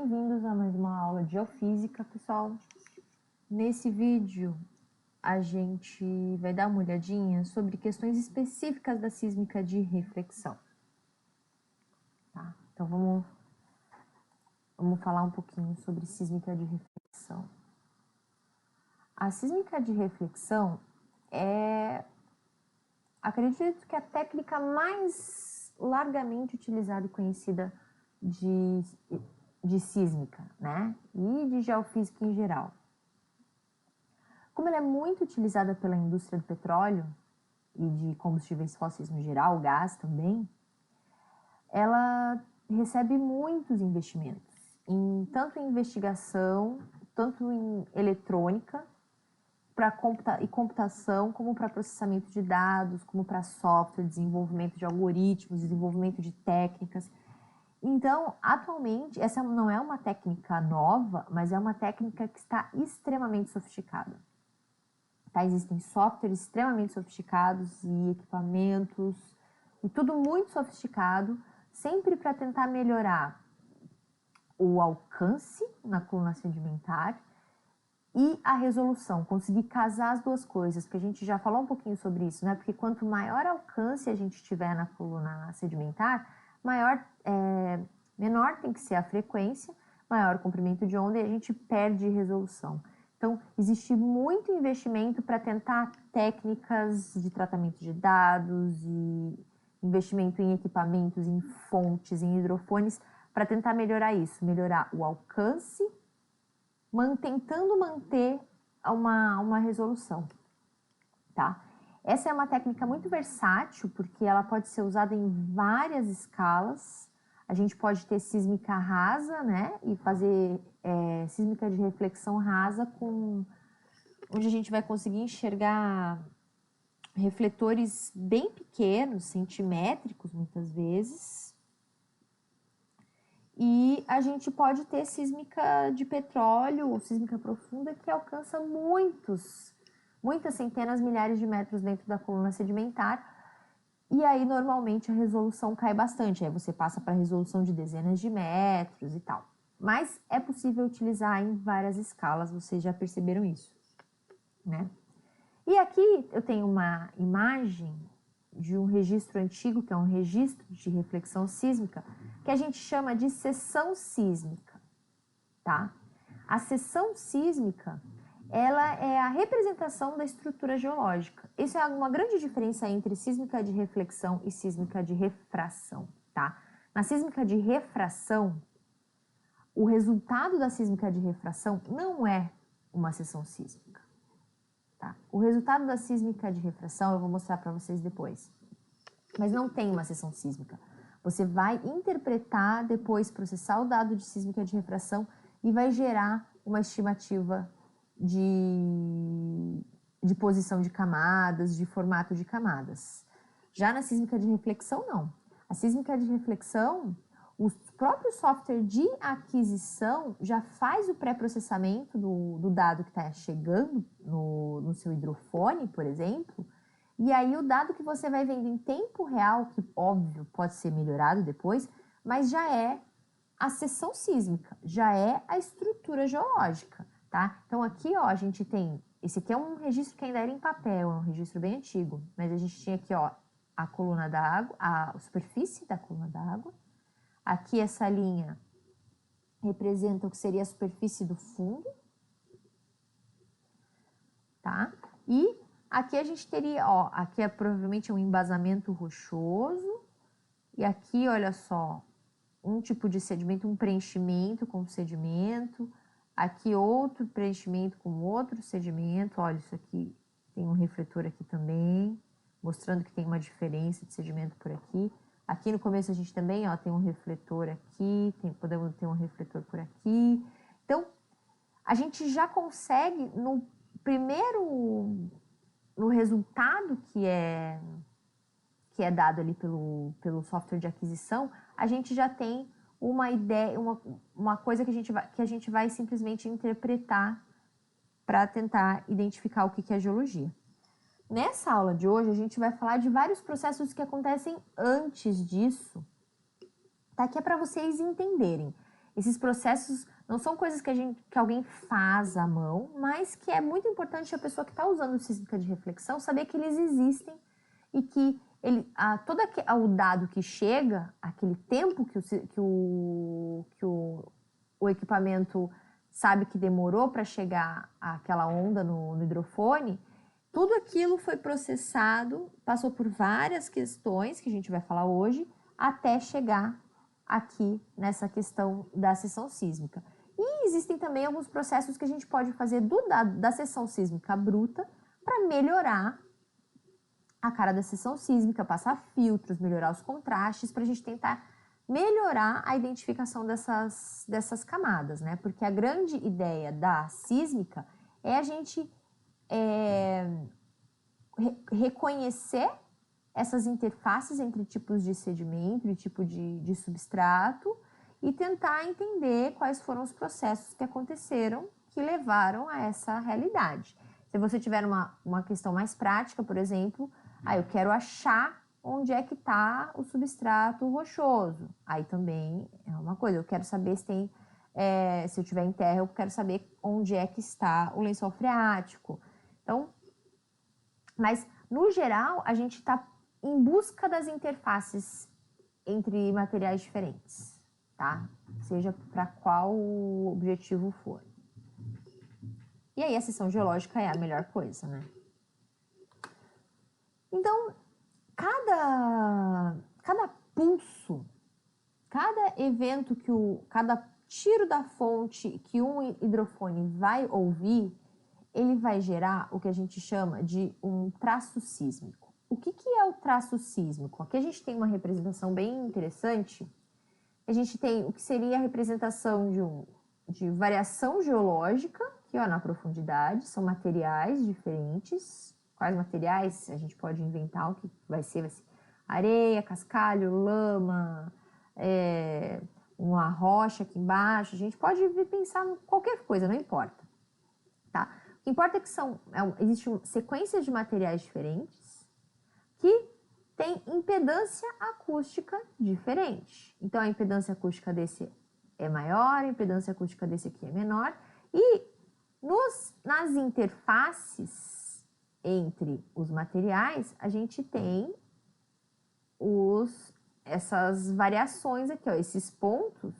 bem-vindos a mais uma aula de geofísica, pessoal. Nesse vídeo, a gente vai dar uma olhadinha sobre questões específicas da sísmica de reflexão. Tá? Então, vamos falar um pouquinho sobre sísmica de reflexão. A sísmica de reflexão acredito que é a técnica mais largamente utilizada e conhecida de sísmica, né? E de geofísica em geral. Como ela é muito utilizada pela indústria do petróleo e de combustíveis fósseis no geral, gás também, ela recebe muitos investimentos, tanto em investigação, tanto em eletrônica, e computação, como para processamento de dados, como para software, desenvolvimento de algoritmos, desenvolvimento de técnicas. Então, atualmente, essa não é uma técnica nova, mas é uma técnica que está extremamente sofisticada. Tá? Existem softwares extremamente sofisticados e equipamentos, e tudo muito sofisticado, sempre para tentar melhorar o alcance na coluna sedimentar e a resolução, conseguir casar as duas coisas, porque a gente já falou um pouquinho sobre isso, né? Porque quanto maior alcance a gente tiver na coluna sedimentar, menor tem que ser a frequência, maior o comprimento de onda e a gente perde resolução. Então, existe muito investimento para tentar técnicas de tratamento de dados e investimento em equipamentos, em fontes, em hidrofones, para tentar melhorar isso, melhorar o alcance, tentando manter uma resolução, tá? Essa é uma técnica muito versátil, porque ela pode ser usada em várias escalas. A gente pode ter sísmica rasa, né? E fazer sísmica de reflexão rasa, onde a gente vai conseguir enxergar refletores bem pequenos, centimétricos muitas vezes. E a gente pode ter sísmica de petróleo ou sísmica profunda que alcança muitas centenas, milhares de metros dentro da coluna sedimentar. E aí, normalmente, a resolução cai bastante. Aí você passa para resolução de dezenas de metros e tal. Mas é possível utilizar em várias escalas, vocês já perceberam isso, né? E aqui eu tenho uma imagem de um registro antigo, que é um registro de reflexão sísmica, que a gente chama de seção sísmica, tá? A seção sísmica, ela é a representação da estrutura geológica. Isso é uma grande diferença entre sísmica de reflexão e sísmica de refração, tá? Na sísmica de refração, o resultado da sísmica de refração não é uma seção sísmica, tá? O resultado da sísmica de refração eu vou mostrar para vocês depois, mas não tem uma seção sísmica. Você vai interpretar, depois processar o dado de sísmica de refração e vai gerar uma estimativa de posição de camadas, de formato de camadas. Já na sísmica de reflexão, não. A sísmica de reflexão, o próprio software de aquisição já faz o pré-processamento do dado que está chegando no seu hidrofone, por exemplo, e aí o dado que você vai vendo em tempo real, que óbvio pode ser melhorado depois, mas já é a seção sísmica, já é a estrutura geológica, tá? Então aqui, ó, a gente tem, esse aqui é um registro que ainda era em papel, é um registro bem antigo, mas a gente tinha aqui, ó, a coluna da água, a superfície da coluna da água. Aqui essa linha representa o que seria a superfície do fundo, tá? E aqui a gente teria, ó, aqui é provavelmente um embasamento rochoso, e aqui, olha só, um tipo de sedimento, um preenchimento com sedimento, aqui outro preenchimento com outro sedimento, olha, isso aqui tem um refletor aqui também, mostrando que tem uma diferença de sedimento por aqui. Aqui no começo a gente também, ó, tem um refletor aqui, podemos ter um refletor por aqui. Então, a gente já consegue, no resultado que é dado ali pelo software de aquisição, a gente já tem uma ideia, uma coisa que a gente vai simplesmente interpretar para tentar identificar o que é geologia. Nessa aula de hoje, a gente vai falar de vários processos que acontecem antes disso, tá? Que é para vocês entenderem. Esses processos não são coisas que alguém faz à mão, mas que é muito importante a pessoa que está usando sísmica de reflexão saber que eles existem e que o dado que chega, aquele tempo o equipamento sabe que demorou para chegar àquela onda no hidrofone, tudo aquilo foi processado, passou por várias questões que a gente vai falar hoje, até chegar aqui nessa questão da seção sísmica. E existem também alguns processos que a gente pode fazer da seção sísmica bruta para melhorar a cara da seção sísmica, passar filtros, melhorar os contrastes, para a gente tentar melhorar a identificação dessas camadas, né? Porque a grande ideia da sísmica é a gente reconhecer essas interfaces entre tipos de sedimento e tipo de substrato e tentar entender quais foram os processos que aconteceram que levaram a essa realidade. Se você tiver uma questão mais prática, por exemplo, eu quero achar onde é que está o substrato rochoso. Aí também é uma coisa, eu quero saber se eu tiver em terra, eu quero saber onde é que está o lençol freático. Então, mas no geral, a gente está em busca das interfaces entre materiais diferentes, tá? Seja para qual objetivo for. E aí a seção geológica é a melhor coisa, né? Então, cada pulso, cada evento cada tiro da fonte que um hidrofone vai ouvir, ele vai gerar o que a gente chama de um traço sísmico. O que é o traço sísmico? Aqui a gente tem uma representação bem interessante. A gente tem o que seria a representação de variação geológica, que na profundidade, são materiais diferentes. Quais materiais? A gente pode inventar o que vai ser areia, cascalho, lama, uma rocha aqui embaixo. A gente pode pensar em qualquer coisa, não importa. Tá? O que importa é que existem sequências de materiais diferentes que têm impedância acústica diferente. Então, a impedância acústica desse é maior, a impedância acústica desse aqui é menor. E nas interfaces entre os materiais, a gente tem essas variações aqui, esses pontos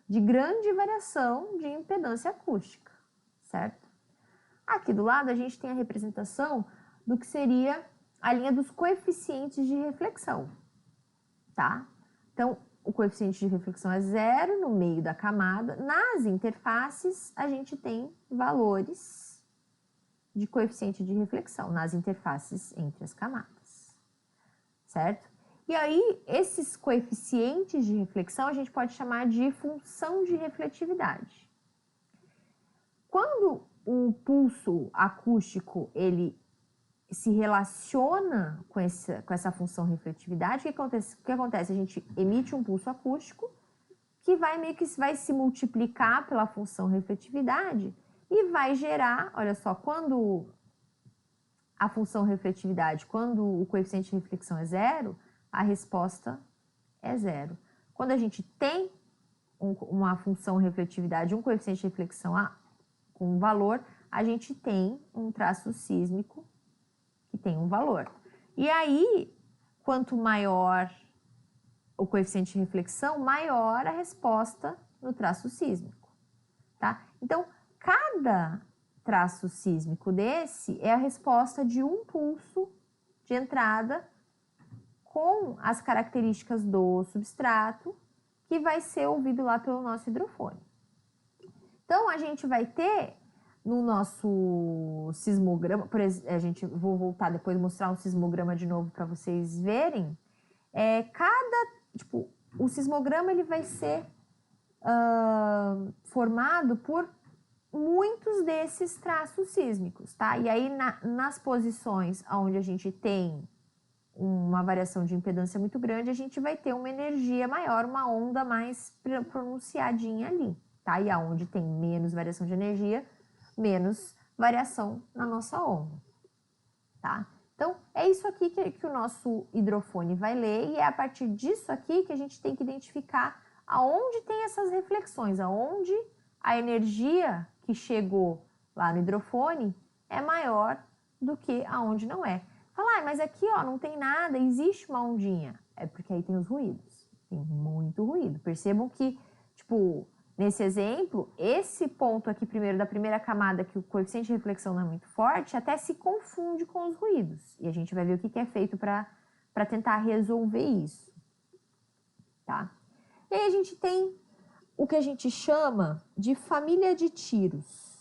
de grande variação de impedância acústica, certo? Aqui do lado a gente tem a representação do que seria a linha dos coeficientes de reflexão, tá? Então, o coeficiente de reflexão é 0 no meio da camada. Nas interfaces, a gente tem valores de coeficiente de reflexão, nas interfaces entre as camadas, certo? E aí, esses coeficientes de reflexão a gente pode chamar de função de refletividade. Quando o pulso acústico ele se relaciona com essa função refletividade, o que acontece? A gente emite um pulso acústico que vai se multiplicar pela função refletividade e vai gerar, olha só, quando a função refletividade, quando o coeficiente de reflexão é 0, a resposta é 0. Quando a gente tem uma função refletividade, um coeficiente de reflexão com um valor, a gente tem um traço sísmico que tem um valor. E aí, quanto maior o coeficiente de reflexão, maior a resposta no traço sísmico, tá? Então, cada traço sísmico desse é a resposta de um pulso de entrada com as características do substrato que vai ser ouvido lá pelo nosso hidrofone. Então, a gente vai ter no nosso sismograma, vou voltar depois mostrar um sismograma de novo para vocês verem. O sismograma ele vai ser formado por muitos desses traços sísmicos, tá? E aí nas posições onde a gente tem uma variação de impedância muito grande, a gente vai ter uma energia maior, uma onda mais pronunciadinha ali, tá? E aonde tem menos variação de energia, menos variação na nossa onda, tá? Então, é isso aqui que o nosso hidrofone vai ler e é a partir disso aqui que a gente tem que identificar aonde tem essas reflexões, aonde a energia que chegou lá no hidrofone é maior do que aonde não é. Fala, mas aqui ó, não tem nada, existe uma ondinha. É porque aí tem os ruídos, tem muito ruído. Percebam que, tipo, nesse exemplo, esse ponto aqui primeiro da primeira camada, que o coeficiente de reflexão não é muito forte, até se confunde com os ruídos. E a gente vai ver o que é feito para tentar resolver isso, tá? E aí a gente tem o que a gente chama de família de tiros.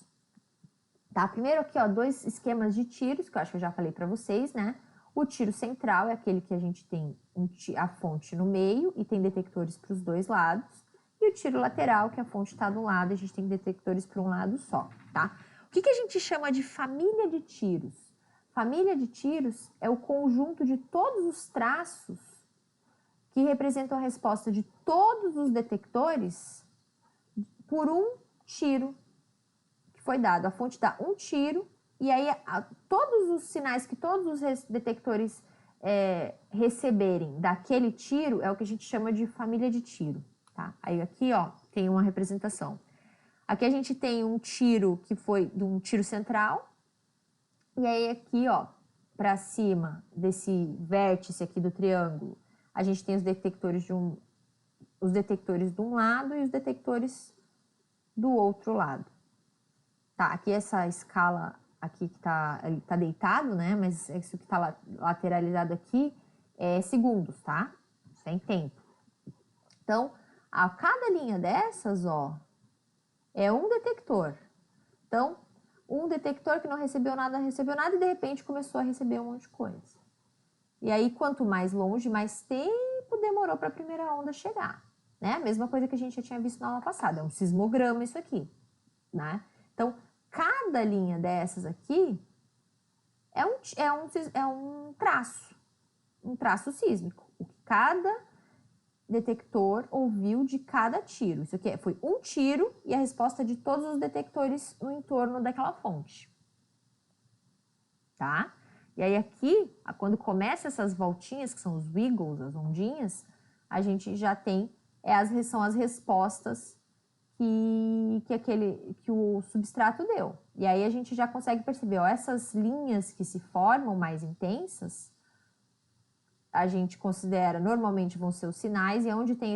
Tá? Primeiro aqui, ó, dois esquemas de tiros, que eu acho que eu já falei para vocês, né? O tiro central é aquele que a gente tem a fonte no meio e tem detectores para os dois lados. E o tiro lateral, que a fonte está do lado e a gente tem detectores para um lado só, tá? O que a gente chama de família de tiros? Família de tiros é o conjunto de todos os traços que representam a resposta de todos os detectores por um tiro que foi dado. A fonte dá um tiro e aí todos os sinais que todos os detectores receberem daquele tiro é o que a gente chama de família de tiro, tá? Aí aqui, ó, tem uma representação. Aqui a gente tem um tiro que foi de um tiro central e aí aqui, ó, para cima desse vértice aqui do triângulo, a gente tem os detectores de um lado e os detectores do outro lado. Tá, aqui essa escala aqui que tá deitado, né? Mas isso que tá lateralizado aqui é segundos, tá? Isso é em tempo. Então, a cada linha dessas, ó, é um detector. Então, um detector que não recebeu nada e de repente começou a receber um monte de coisa. E aí, quanto mais longe, mais tempo demorou para a primeira onda chegar, né? A mesma coisa que a gente já tinha visto na aula passada, é um sismograma isso aqui, né? Então, cada linha dessas aqui é um traço sísmico. O que cada detector ouviu de cada tiro. Isso aqui foi um tiro e a resposta de todos os detectores no entorno daquela fonte. Tá? E aí aqui, quando começa essas voltinhas, que são os wiggles, as ondinhas, a gente já tem, são as respostas que o substrato deu. E aí a gente já consegue perceber, ó, essas linhas que se formam mais intensas, a gente considera, normalmente vão ser os sinais, e onde tem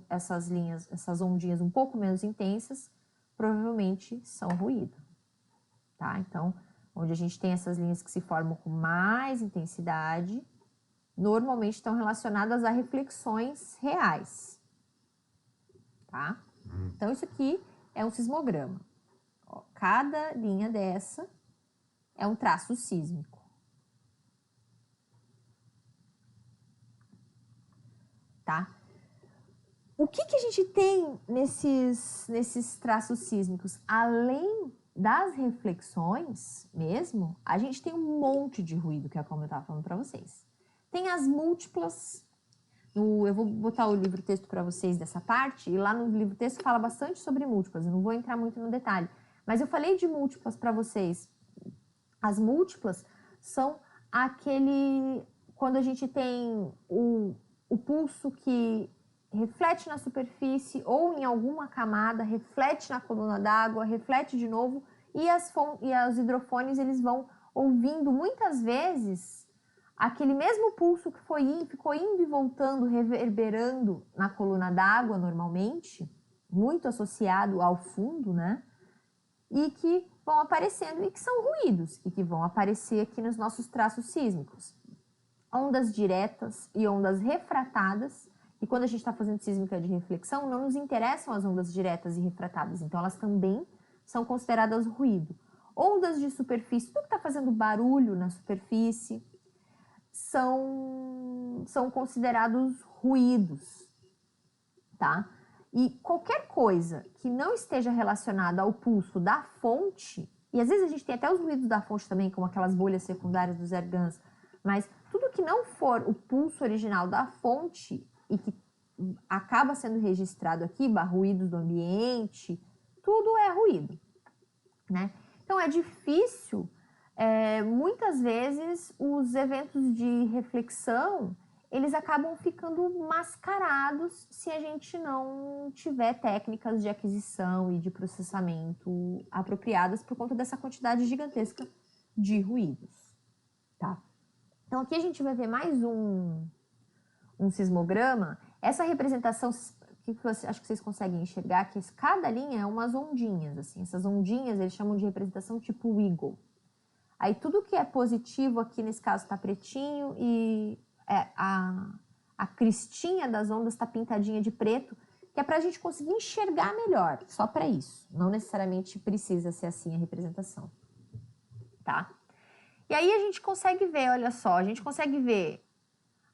essas linhas, essas ondinhas um pouco menos intensas, provavelmente são ruído, tá? Então, onde a gente tem essas linhas que se formam com mais intensidade, normalmente estão relacionadas a reflexões reais, tá? Então, isso aqui é um sismograma. Ó, cada linha dessa é um traço sísmico. Tá? O que a gente tem nesses traços sísmicos? Além das reflexões mesmo, a gente tem um monte de ruído, que é como eu estava falando para vocês. Tem as múltiplas. Eu vou botar o livro-texto para vocês dessa parte, e lá no livro-texto fala bastante sobre múltiplas, eu não vou entrar muito no detalhe. Mas eu falei de múltiplas para vocês. As múltiplas são quando a gente tem o pulso que reflete na superfície ou em alguma camada, reflete na coluna d'água, reflete de novo, e os hidrofones eles vão ouvindo muitas vezes aquele mesmo pulso que ficou indo e voltando, reverberando na coluna d'água normalmente, muito associado ao fundo, né? E que vão aparecendo e que são ruídos e que vão aparecer aqui nos nossos traços sísmicos. Ondas diretas e ondas refratadas. E quando a gente está fazendo sísmica de reflexão, não nos interessam as ondas diretas e refratadas, então elas também são consideradas ruído. Ondas de superfície, tudo que está fazendo barulho na superfície, são considerados ruídos, tá? E qualquer coisa que não esteja relacionada ao pulso da fonte, e às vezes a gente tem até os ruídos da fonte também, como aquelas bolhas secundárias dos ergans, mas tudo que não for o pulso original da fonte e que acaba sendo registrado aqui, ruídos do ambiente, tudo é ruído, né? Então é difícil, muitas vezes os eventos de reflexão, eles acabam ficando mascarados se a gente não tiver técnicas de aquisição e de processamento apropriadas por conta dessa quantidade gigantesca de ruídos, tá? Então aqui a gente vai ver mais um sismograma. Essa representação, acho que vocês conseguem enxergar, que cada linha é umas ondinhas, assim. Essas ondinhas eles chamam de representação tipo wiggle. Aí tudo que é positivo aqui nesse caso está pretinho e a cristinha das ondas está pintadinha de preto, que é para a gente conseguir enxergar melhor, só para isso. Não necessariamente precisa ser assim a representação, tá? E aí a gente consegue ver, olha só, a gente consegue ver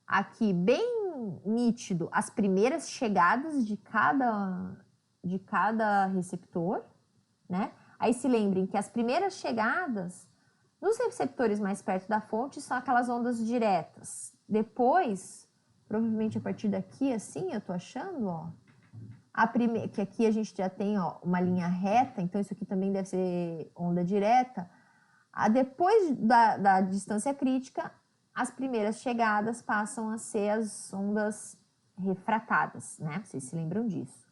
aqui bem nítido as primeiras chegadas de cada receptor, né? Aí se lembrem que as primeiras chegadas nos receptores mais perto da fonte são aquelas ondas diretas. Depois, provavelmente a partir daqui, assim, eu tô achando, ó, que aqui a gente já tem, ó, uma linha reta, então isso aqui também deve ser onda direta. Depois da distância crítica, as primeiras chegadas passam a ser as ondas refratadas, né? Vocês se lembram disso.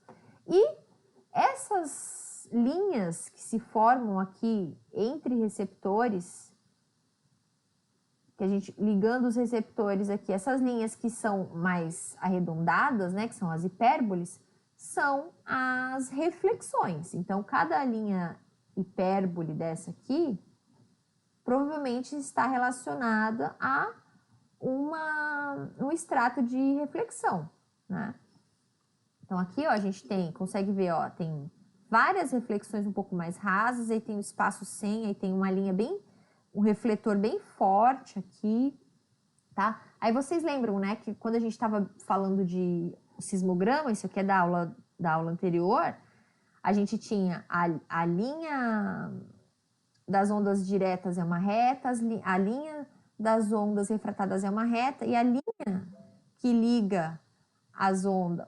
E essas linhas que se formam aqui entre receptores, que a gente ligando os receptores aqui, essas linhas que são mais arredondadas, né, que são as hipérboles, são as reflexões. Então, cada linha hipérbole dessa aqui provavelmente está relacionada a um extrato de reflexão, né? Então, aqui, ó, a gente consegue ver, ó, tem várias reflexões um pouco mais rasas, aí tem o espaço sem, aí tem uma linha um refletor bem forte aqui, tá? Aí vocês lembram, né, que quando a gente estava falando de sismograma, isso aqui é da aula anterior, a gente tinha a linha das ondas diretas é uma reta, a linha das ondas refratadas é uma reta, e a linha que liga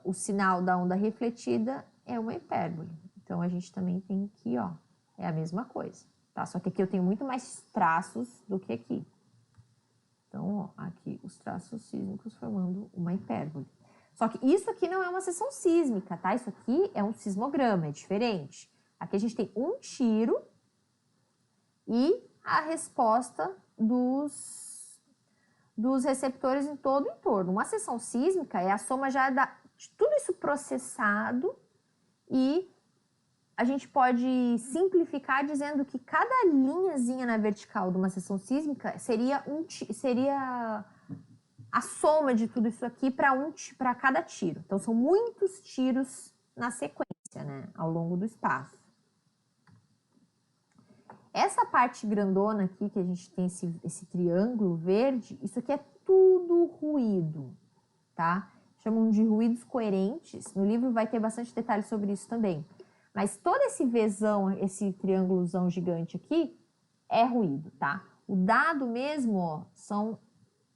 o sinal da onda refletida é uma hipérbole. Então, a gente também tem aqui, ó, é a mesma coisa, tá? Só que aqui eu tenho muito mais traços do que aqui. Então, ó, aqui os traços sísmicos formando uma hipérbole. Só que isso aqui não é uma seção sísmica, tá? Isso aqui é um sismograma, é diferente. Aqui a gente tem um tiro e a resposta dos receptores em todo o entorno. Uma seção sísmica é a soma já de tudo isso processado, e a gente pode simplificar dizendo que cada linhazinha na vertical de uma seção sísmica seria a soma de tudo isso aqui para cada tiro. Então, são muitos tiros na sequência, né, ao longo do espaço. Essa parte grandona aqui, que a gente tem esse triângulo verde, isso aqui é tudo ruído, tá? Chamam de ruídos coerentes. No livro vai ter bastante detalhe sobre isso também. Mas todo esse Vzão, esse triângulozão gigante aqui, é ruído, tá? O dado mesmo, ó, são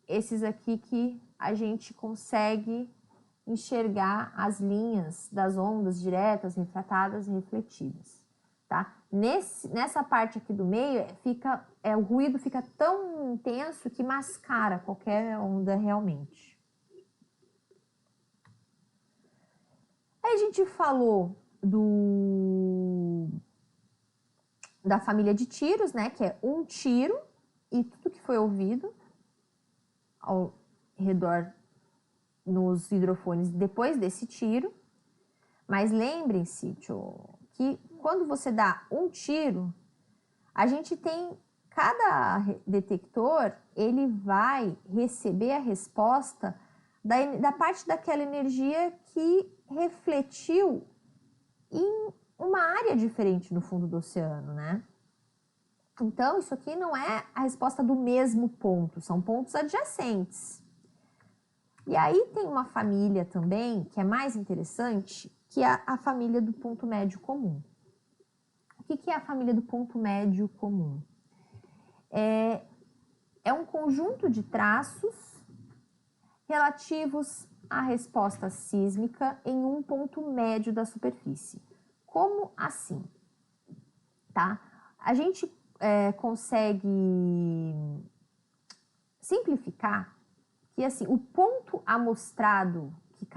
esses aqui que a gente consegue enxergar as linhas das ondas diretas, refratadas e refletidas, tá? Nessa parte aqui do meio, o ruído fica tão intenso que mascara qualquer onda realmente. Aí a gente falou da família de tiros, né? Que é um tiro e tudo que foi ouvido ao redor nos hidrofones depois desse tiro. Mas lembrem-se, que quando você dá um tiro, a gente tem cada detector, ele vai receber a resposta da parte daquela energia que refletiu em uma área diferente no fundo do oceano, né? Então, isso aqui não é a resposta do mesmo ponto, são pontos adjacentes. E aí tem uma família também, que é mais interessante, que é a família do ponto médio comum. O que é a família do ponto médio comum? É um conjunto de traços relativos à resposta sísmica em um ponto médio da superfície. Como assim? Tá? A gente consegue simplificar que assim, o ponto amostrado, que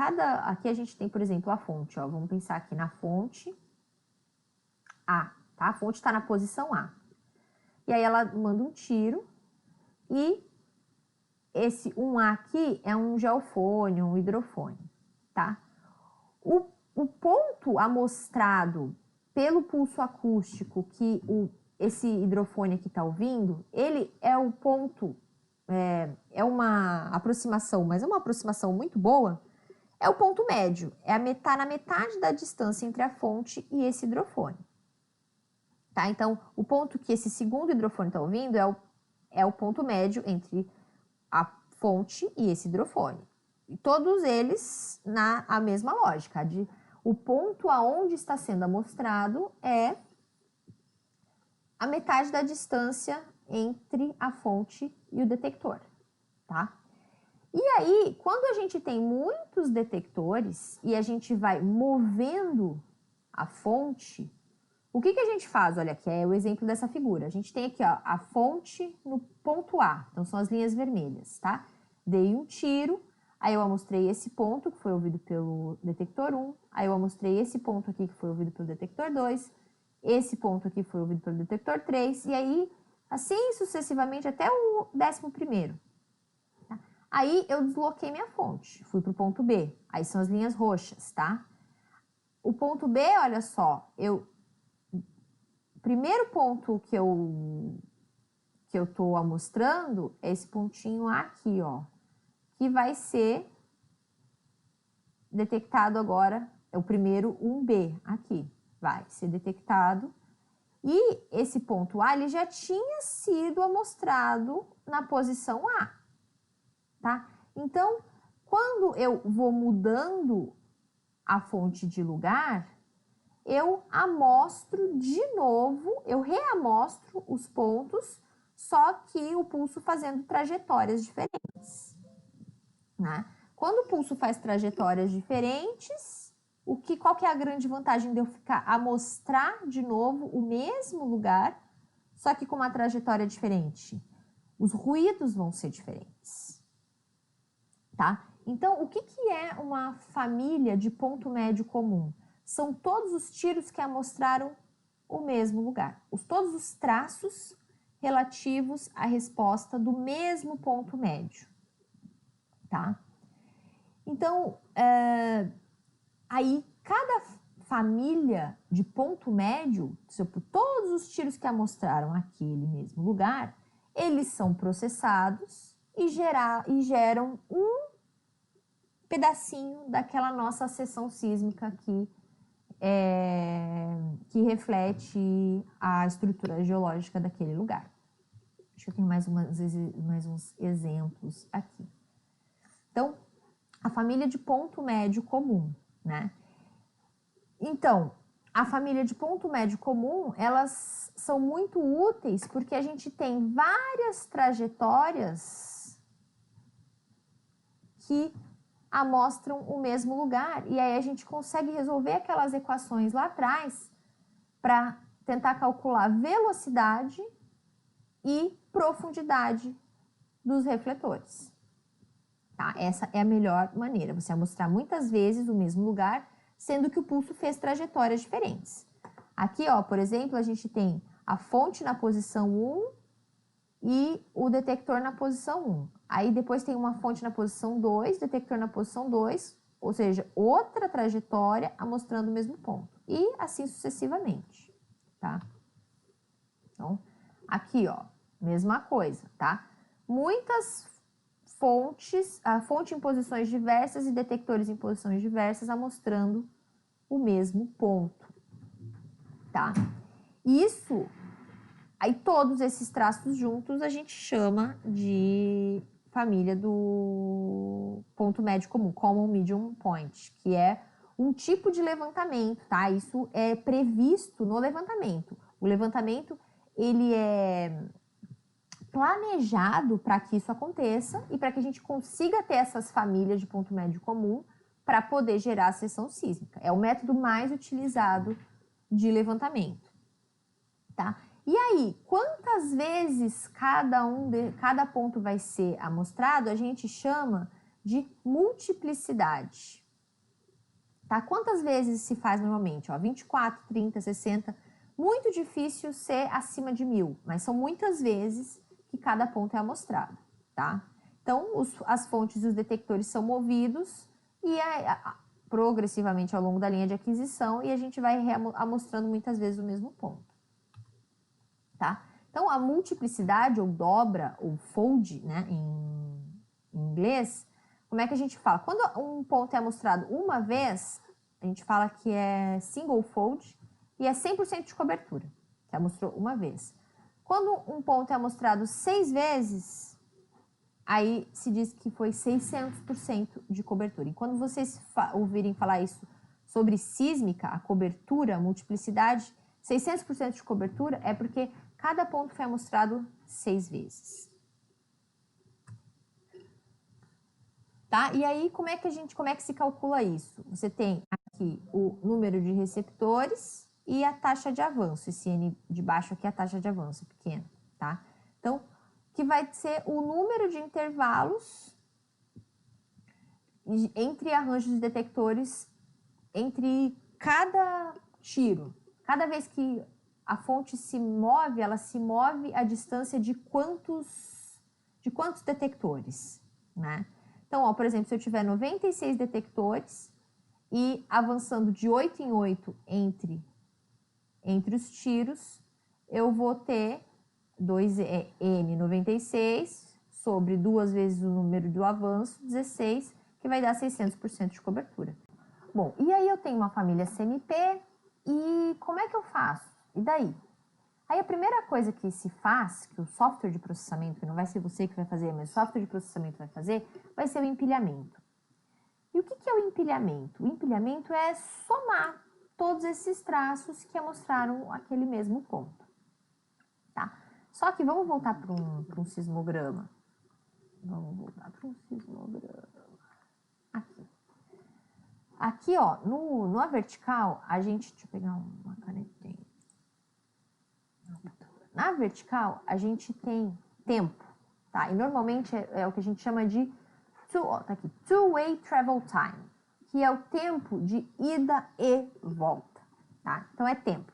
aqui a gente tem, por exemplo, a fonte, ó, vamos pensar aqui na fonte A, tá? A fonte está na posição A. E aí ela manda um tiro e esse 1A aqui é um geofone, um hidrofone, tá? O ponto amostrado pelo pulso acústico que esse hidrofone aqui está ouvindo, ele é o ponto, é uma aproximação, mas é uma aproximação muito boa, é o ponto médio, tá na metade da distância entre a fonte e esse hidrofone. Tá? Então, o ponto que esse segundo hidrofone está ouvindo é o ponto médio entre a fonte e esse hidrofone. E todos eles a mesma lógica. O ponto aonde está sendo amostrado é a metade da distância entre a fonte e o detector, tá? E aí, quando a gente tem muitos detectores e a gente vai movendo a fonte, o que a gente faz? Olha, aqui é o exemplo dessa figura. A gente tem aqui, ó, a fonte no ponto A, então são as linhas vermelhas, tá? Dei um tiro, aí eu amostrei esse ponto que foi ouvido pelo detector 1, aí eu amostrei esse ponto aqui que foi ouvido pelo detector 2, esse ponto aqui foi ouvido pelo detector 3, e aí, assim sucessivamente até o 11º. Tá? Aí eu desloquei minha fonte, fui para o ponto B, aí são as linhas roxas, tá? O ponto B, olha só, o primeiro ponto que eu tô amostrando é esse pontinho aqui, ó, que vai ser detectado agora, é o primeiro 1B aqui, vai ser detectado. E esse ponto A, ele já tinha sido amostrado na posição A, tá? Então, quando eu vou mudando a fonte de lugar, eu amostro de novo, eu reamostro os pontos, só que o pulso fazendo trajetórias diferentes, né? Quando o pulso faz trajetórias diferentes, qual que é a grande vantagem de eu amostrar de novo o mesmo lugar, só que com uma trajetória diferente? Os ruídos vão ser diferentes, tá? Então, o que é uma família de ponto médio comum? São todos os tiros que amostraram o mesmo lugar. Todos os traços relativos à resposta do mesmo ponto médio, tá? Então, aí cada família de ponto médio, todos os tiros que amostraram aquele mesmo lugar, eles são processados e geram um pedacinho daquela nossa seção sísmica que reflete a estrutura geológica daquele lugar. Acho que eu tenho mais uns exemplos aqui. Então, a família de ponto médio comum, né? Então, a família de ponto médio comum, elas são muito úteis porque a gente tem várias trajetórias que amostram o mesmo lugar. E aí a gente consegue resolver aquelas equações lá atrás para tentar calcular velocidade e profundidade dos refletores. Tá? Essa é a melhor maneira, você mostrar muitas vezes o mesmo lugar, sendo que o pulso fez trajetórias diferentes. Aqui, ó, por exemplo, a gente tem a fonte na posição 1 e o detector na posição 1. Aí depois tem uma fonte na posição 2, detector na posição 2, ou seja, outra trajetória mostrando o mesmo ponto. E assim sucessivamente, tá? Então, aqui, ó, mesma coisa, tá? Muitas fontes, a fonte em posições diversas e detectores em posições diversas mostrando o mesmo ponto, tá? Isso, aí todos esses traços juntos a gente chama de família do ponto médio comum, Common Medium Point, que é um tipo de levantamento, tá? Isso é previsto no levantamento. O levantamento, ele é planejado para que isso aconteça e para que a gente consiga ter essas famílias de ponto médio comum para poder gerar a seção sísmica. É o método mais utilizado de levantamento, tá? E aí, quantas vezes cada ponto vai ser amostrado, a gente chama de multiplicidade. Tá? Quantas vezes se faz normalmente? Ó, 24, 30, 60. Muito difícil ser acima de 1000, mas são muitas vezes que cada ponto é amostrado. Tá? Então, as fontes e os detectores são movidos e progressivamente ao longo da linha de aquisição e a gente vai amostrando muitas vezes o mesmo ponto. Tá? Então, a multiplicidade, ou dobra, ou fold, né, em inglês, como é que a gente fala? Quando um ponto é amostrado uma vez, a gente fala que é single fold e é 100% de cobertura, que amostrou uma vez. Quando um ponto é amostrado 6 vezes, aí se diz que foi 600% de cobertura. E quando vocês ouvirem falar isso sobre sísmica, a cobertura, a multiplicidade, 600% de cobertura é porque cada ponto foi amostrado 6 vezes. Tá? E aí, como é que se calcula isso? Você tem aqui o número de receptores e a taxa de avanço. Esse N de baixo aqui é a taxa de avanço pequena, tá? Então, que vai ser o número de intervalos entre arranjos de detectores entre cada tiro. Cada vez que a fonte se move, ela se move a distância de quantos detectores, né? Então, ó, por exemplo, se eu tiver 96 detectores e avançando de 8 em 8 entre os tiros, eu vou ter N96 sobre 2 vezes o número do avanço, 16, que vai dar 600% de cobertura. Bom, e aí eu tenho uma família CMP e como é que eu faço? E daí? Aí a primeira coisa que se faz, que o software de processamento, que não vai ser você que vai fazer, mas o software de processamento vai fazer, vai ser o empilhamento. E o que é o empilhamento? O empilhamento é somar todos esses traços que mostraram aquele mesmo ponto. Tá? Só que vamos voltar para um sismograma. Vamos voltar para um sismograma. Aqui. Aqui, ó, na vertical, a gente... Deixa eu pegar uma canetinha. Na vertical, a gente tem tempo, tá? E normalmente é o que a gente chama de tá aqui, two-way travel time, que é o tempo de ida e volta, tá? Então é tempo.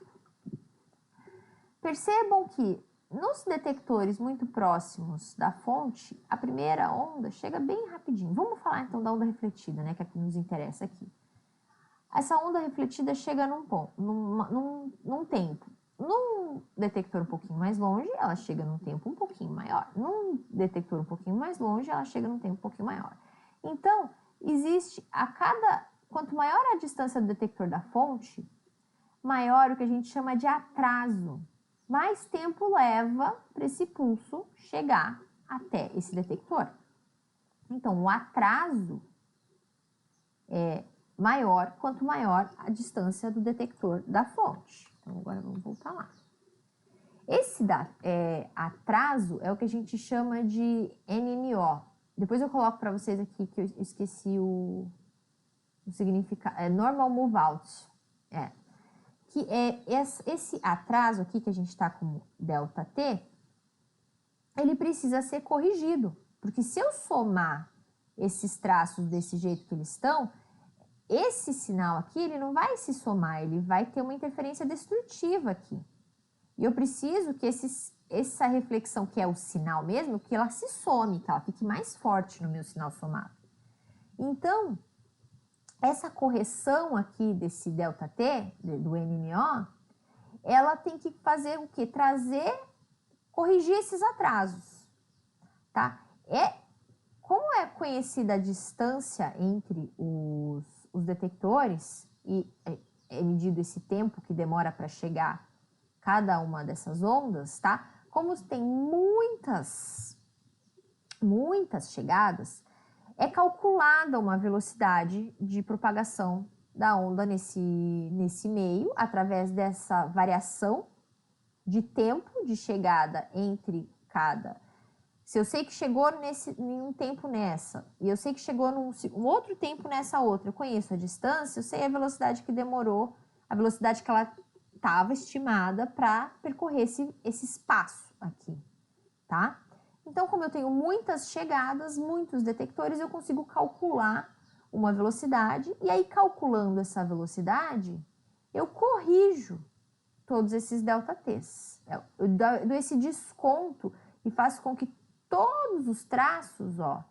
Percebam que nos detectores muito próximos da fonte, a primeira onda chega bem rapidinho. Vamos falar então da onda refletida, né, que é a que nos interessa aqui. Essa onda refletida chega num tempo. Num detector um pouquinho mais longe, ela chega num tempo um pouquinho maior. Num detector um pouquinho mais longe, ela chega num tempo um pouquinho maior. Então, quanto maior a distância do detector da fonte, maior o que a gente chama de atraso. Mais tempo leva para esse pulso chegar até esse detector. Então, o atraso é maior quanto maior a distância do detector da fonte. Então, agora vamos voltar lá. Esse atraso é o que a gente chama de NMO. Depois eu coloco para vocês aqui que eu esqueci o significado. É Normal Move Out. Que é esse atraso aqui que a gente está como ΔT, ele precisa ser corrigido. Porque se eu somar esses traços desse jeito que eles estão, esse sinal aqui, ele não vai se somar, ele vai ter uma interferência destrutiva aqui. E eu preciso que essa reflexão, que é o sinal mesmo, que ela se some, que ela fique mais forte no meu sinal somado. Então, essa correção aqui desse ΔT, do NMO, ela tem que fazer o quê? Corrigir esses atrasos, tá? Como é conhecida a distância entre os detectores e é medido esse tempo que demora para chegar cada uma dessas ondas, tá? Como tem muitas chegadas, é calculada uma velocidade de propagação da onda nesse meio, através dessa variação de tempo de chegada entre cada. Se eu sei que chegou em um tempo nessa, e eu sei que chegou num outro tempo nessa outra, eu conheço a distância, eu sei a velocidade que demorou, a velocidade que ela estava estimada para percorrer esse espaço aqui, tá? Então, como eu tenho muitas chegadas, muitos detectores, eu consigo calcular uma velocidade, e aí calculando essa velocidade, eu corrijo todos esses ΔTs. Eu dou esse desconto e faço com que todos os traços, ó,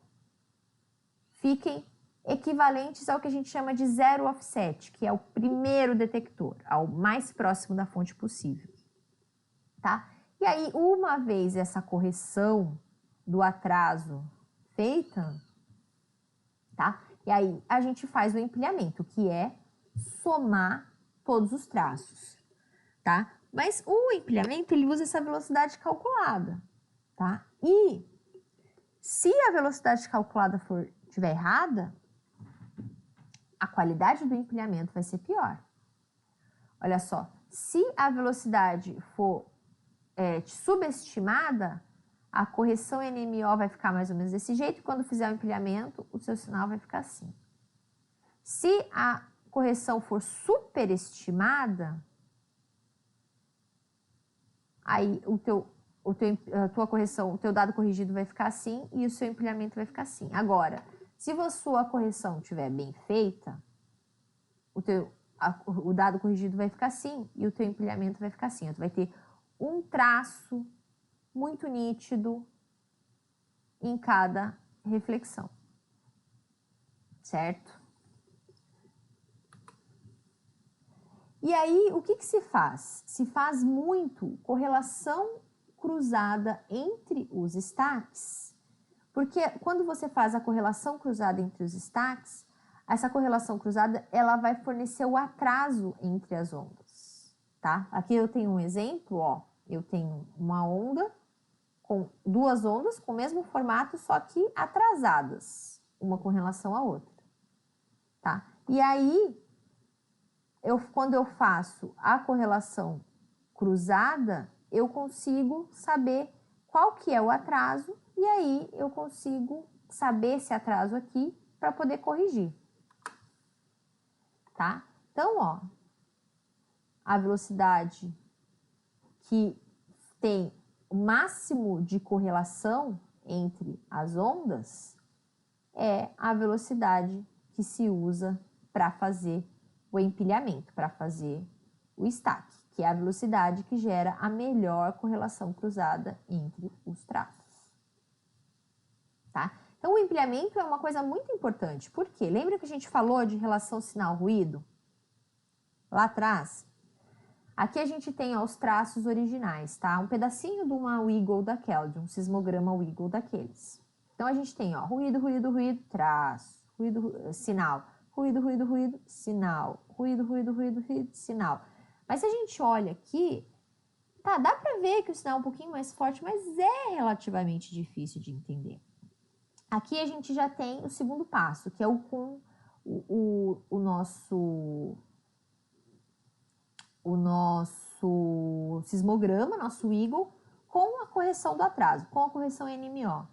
fiquem equivalentes ao que a gente chama de zero offset, que é o primeiro detector, ao mais próximo da fonte possível, tá? E aí, uma vez essa correção do atraso feita, tá? E aí a gente faz o empilhamento, que é somar todos os traços, tá? Mas o empilhamento, ele usa essa velocidade calculada, tá? E se a velocidade calculada estiver errada, a qualidade do empilhamento vai ser pior. Olha só, se a velocidade for subestimada, a correção NMO vai ficar mais ou menos desse jeito, e quando fizer o empilhamento, o seu sinal vai ficar assim. Se a correção for superestimada, aí a tua correção, o teu dado corrigido vai ficar assim e o seu empilhamento vai ficar assim. Agora, se a sua correção estiver bem feita, o dado corrigido vai ficar assim e o teu empilhamento vai ficar assim. Tu vai ter um traço muito nítido em cada reflexão, certo? E aí, o que se faz? Se faz muito correlação cruzada entre os stacks, porque quando você faz a correlação cruzada entre os stacks, essa correlação cruzada, ela vai fornecer o atraso entre as ondas, tá? Aqui eu tenho um exemplo, ó, eu tenho uma onda com duas ondas com o mesmo formato, só que atrasadas, uma com relação à outra, tá? E aí, quando eu faço a correlação cruzada, eu consigo saber qual que é o atraso, e aí eu consigo saber esse atraso aqui para poder corrigir, tá? Então, ó, a velocidade que tem o máximo de correlação entre as ondas é a velocidade que se usa para fazer o empilhamento, para fazer o stack, que é a velocidade que gera a melhor correlação cruzada entre os traços, tá? Então, o empilhamento é uma coisa muito importante, porque lembra que a gente falou de relação sinal-ruído lá atrás? Aqui a gente tem ó, os traços originais, tá? Um pedacinho de uma Wiggle daquela, de um sismograma Wiggle daqueles. Então, a gente tem, ó, ruído, ruído, ruído, traço, ruído, sinal, ruído, ruído, ruído, sinal, ruído, ruído, ruído, ruído, sinal. Mas se a gente olha aqui, tá, dá pra ver que o sinal é um pouquinho mais forte, mas é relativamente difícil de entender. Aqui a gente já tem o segundo passo, que é o nosso sismograma, nosso Wiggle, com a correção do atraso, com a correção NMO.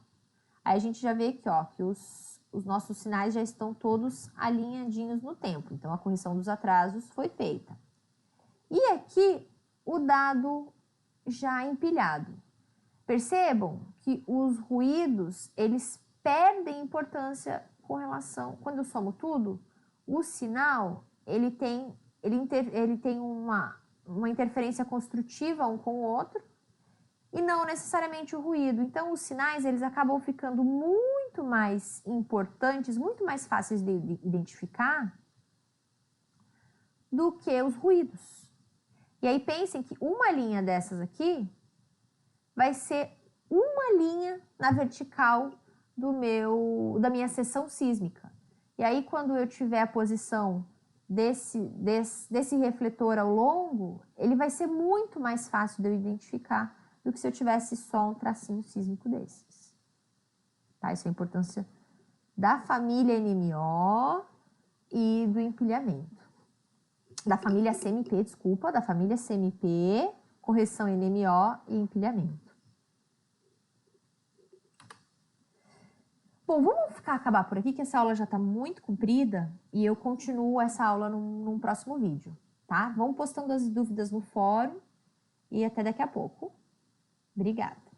Aí a gente já vê aqui, ó, que os nossos sinais já estão todos alinhadinhos no tempo. Então, a correção dos atrasos foi feita. E aqui, o dado já empilhado. Percebam que os ruídos, eles perdem importância com relação... Quando eu somo tudo, o sinal, ele tem uma interferência construtiva um com o outro, e não necessariamente o ruído. Então, os sinais, eles acabam ficando muito mais importantes, muito mais fáceis de identificar do que os ruídos. E aí, pensem que uma linha dessas aqui vai ser uma linha na vertical da minha seção sísmica. E aí, quando eu tiver a posição desse refletor ao longo, ele vai ser muito mais fácil de eu identificar do que se eu tivesse só um tracinho sísmico desses. Tá? Isso é a importância da família NMO e do empilhamento. Da família CMP, desculpa, da família CMP, correção NMO e empilhamento. Bom, vamos acabar por aqui, que essa aula já está muito comprida e eu continuo essa aula num próximo vídeo. tá? Vão postando as dúvidas no fórum e até daqui a pouco. Obrigada.